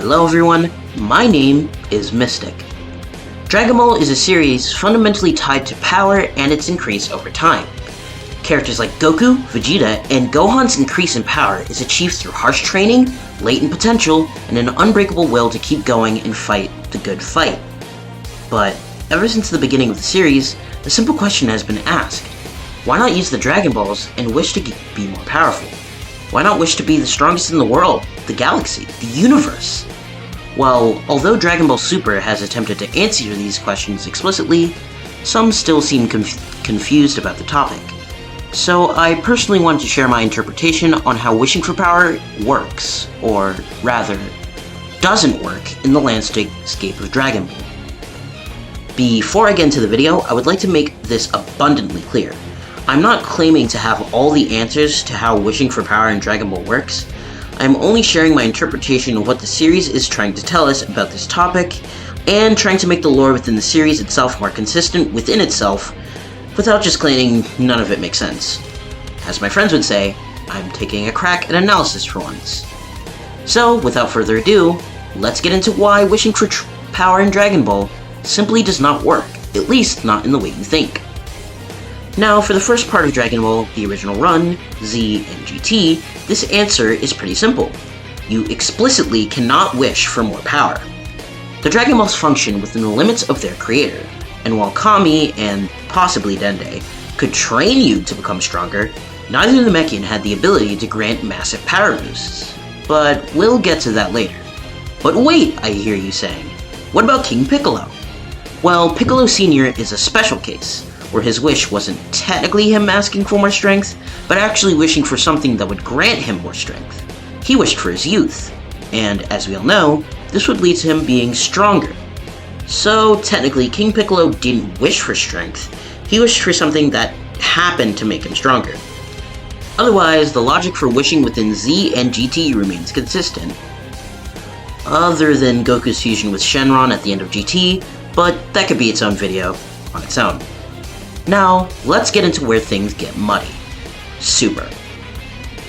Hello everyone, my name is Mystic. Dragon Ball is a series fundamentally tied to power and its increase over time. Characters like Goku, Vegeta, and Gohan's increase in power is achieved through harsh training, latent potential, and an unbreakable will to keep going and fight the good fight. But ever since the beginning of the series, the simple question has been asked: why not use the Dragon Balls and wish to be more powerful? Why not wish to be the strongest in the world, the galaxy, the universe? Well, although Dragon Ball Super has attempted to answer these questions explicitly, some still seem confused about the topic. So I personally wanted to share my interpretation on how wishing for power works, or rather, doesn't work in the landscape of Dragon Ball. Before I get into the video, I would like to make this abundantly clear. I'm not claiming to have all the answers to how wishing for power in Dragon Ball works. I'm only sharing my interpretation of what the series is trying to tell us about this topic, and trying to make the lore within the series itself more consistent within itself, without just claiming none of it makes sense. As my friends would say, I'm taking a crack at analysis for once. So, without further ado, let's get into why wishing for power in Dragon Ball simply does not work, at least not in the way you think. Now, for the first part of Dragon Ball, the original run, Z and GT, this answer is pretty simple. You explicitly cannot wish for more power. The Dragon Balls function within the limits of their creator, and while Kami and possibly Dende could train you to become stronger, neither the Namekian had the ability to grant massive power boosts. But we'll get to that later. But wait, I hear you saying, what about King Piccolo? Well, Piccolo Sr. is a special case, where his wish wasn't technically him asking for more strength, but actually wishing for something that would grant him more strength. He wished for his youth, and as we all know, this would lead to him being stronger. So technically, King Piccolo didn't wish for strength, he wished for something that happened to make him stronger. Otherwise, the logic for wishing within Z and GT remains consistent. Other than Goku's fusion with Shenron at the end of GT, but that could be its own video on its own. Now, let's get into where things get muddy. Super.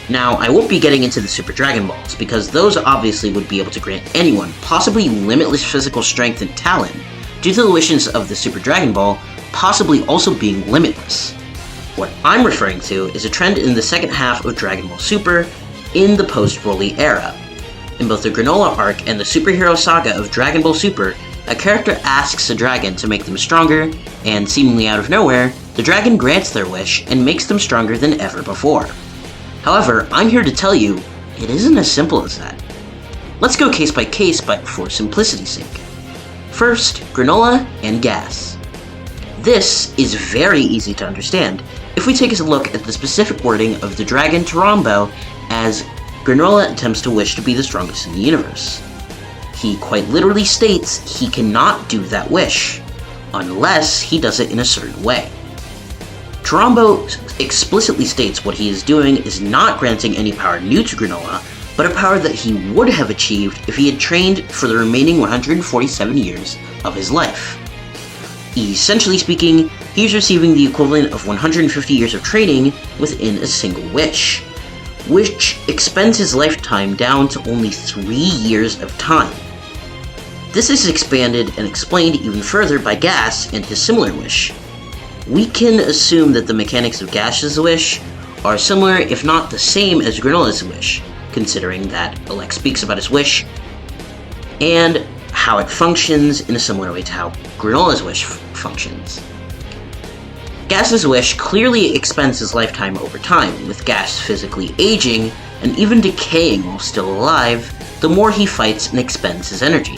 Now, I won't be getting into the Super Dragon Balls, because those obviously would be able to grant anyone possibly limitless physical strength and talent, due to the wishes of the Super Dragon Ball possibly also being limitless. What I'm referring to is a trend in the second half of Dragon Ball Super in the post-Broly era. In both the Granola arc and the superhero saga of Dragon Ball Super, a character asks a dragon to make them stronger, and seemingly out of nowhere, the dragon grants their wish and makes them stronger than ever before. However, I'm here to tell you, it isn't as simple as that. Let's go case by case, but for simplicity's sake. First, Granola and Gas. This is very easy to understand if we take a look at the specific wording of the dragon Tarambo as Granola attempts to wish to be the strongest in the universe. He quite literally states he cannot do that wish, unless he does it in a certain way. Tarambo explicitly states what he is doing is not granting any power new to Granola, but a power that he would have achieved if he had trained for the remaining 147 years of his life. Essentially speaking, he's receiving the equivalent of 150 years of training within a single wish, which expends his lifetime down to only 3 years of time. This is expanded and explained even further by Gas and his similar wish. We can assume that the mechanics of Gas's wish are similar, if not the same, as Granola's wish, considering that Alex speaks about his wish, and how it functions in a similar way to how Granola's wish functions. Gas's wish clearly expends his lifetime over time, with Gas physically aging and even decaying while still alive, the more he fights and expends his energy.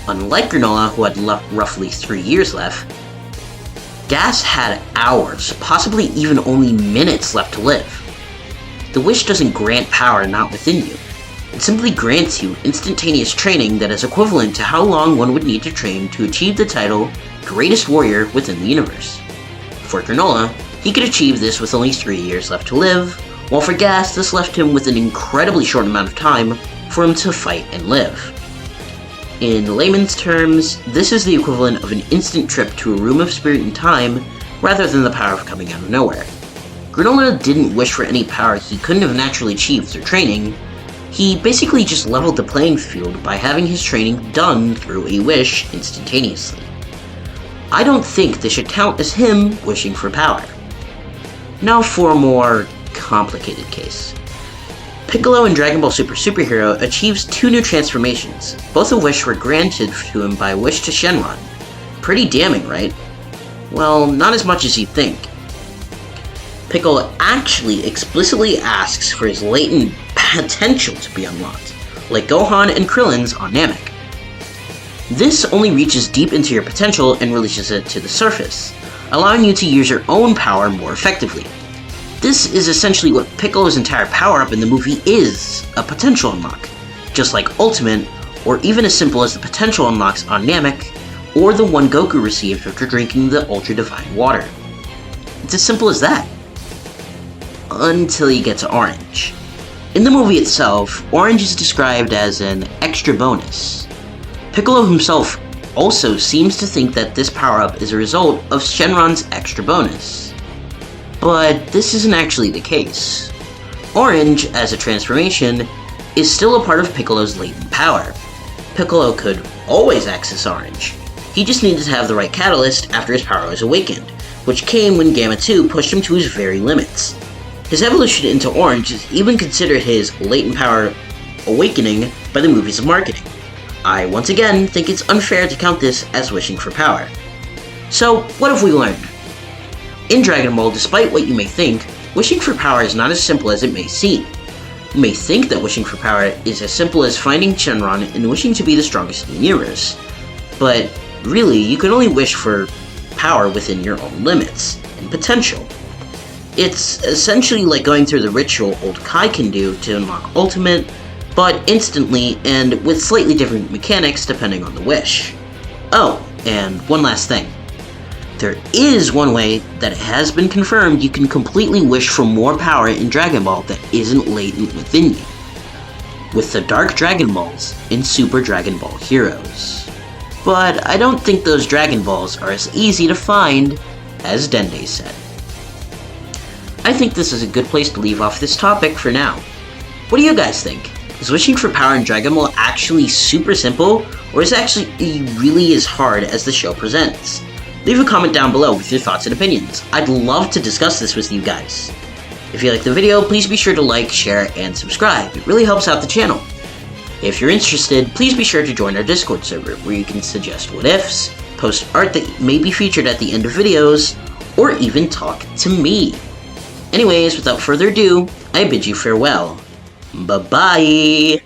Unlike Granola, who had roughly 3 years left, Gas had hours, possibly even only minutes left to live. The wish doesn't grant power not within you. It simply grants you instantaneous training that is equivalent to how long one would need to train to achieve the title Greatest Warrior within the universe. For Granola, he could achieve this with only 3 years left to live, while for Gas this left him with an incredibly short amount of time for him to fight and live. In layman's terms, this is the equivalent of an instant trip to a room of spirit and time, rather than the power of coming out of nowhere. Granola didn't wish for any power he couldn't have naturally achieved through training. He basically just leveled the playing field by having his training done through a wish instantaneously. I don't think this should count as him wishing for power. Now for a more complicated case. Piccolo in Dragon Ball Super Superhero achieves 2 new transformations, both of which were granted to him by wish to Shenron. Pretty damning, right? Well, not as much as you'd think. Piccolo actually explicitly asks for his latent potential to be unlocked, like Gohan and Krillin's on Namek. This only reaches deep into your potential and releases it to the surface, allowing you to use your own power more effectively. This is essentially what Piccolo's entire power-up in the movie is, a potential unlock, just like Ultimate, or even as simple as the potential unlocks on Namek, or the one Goku received after drinking the Ultra Divine Water. It's as simple as that. Until you get to Orange. In the movie itself, Orange is described as an extra bonus. Piccolo himself also seems to think that this power-up is a result of Shenron's extra bonus. But this isn't actually the case. Orange, as a transformation, is still a part of Piccolo's latent power. Piccolo could always access Orange. He just needed to have the right catalyst after his power was awakened, which came when Gamma 2 pushed him to his very limits. His evolution into Orange is even considered his latent power awakening by the movie's marketing. I once again think it's unfair to count this as wishing for power. So, what have we learned? In Dragon Ball, despite what you may think, wishing for power is not as simple as it may seem. You may think that wishing for power is as simple as finding Shenron and wishing to be the strongest in the universe. But really, you can only wish for power within your own limits and potential. It's essentially like going through the ritual old Kai can do to unlock Ultimate, but instantly and with slightly different mechanics depending on the wish. Oh, and one last thing. There is one way that it has been confirmed you can completely wish for more power in Dragon Ball that isn't latent within you. With the Dark Dragon Balls in Super Dragon Ball Heroes. But I don't think those Dragon Balls are as easy to find as Dende said. I think this is a good place to leave off this topic for now. What do you guys think? Is wishing for power in Dragon Ball actually super simple, or is it actually really as hard as the show presents? Leave a comment down below with your thoughts and opinions. I'd love to discuss this with you guys. If you liked the video, please be sure to like, share, and subscribe. It really helps out the channel. If you're interested, please be sure to join our Discord server, where you can suggest what-ifs, post art that may be featured at the end of videos, or even talk to me. Anyways, without further ado, I bid you farewell. Bye-bye!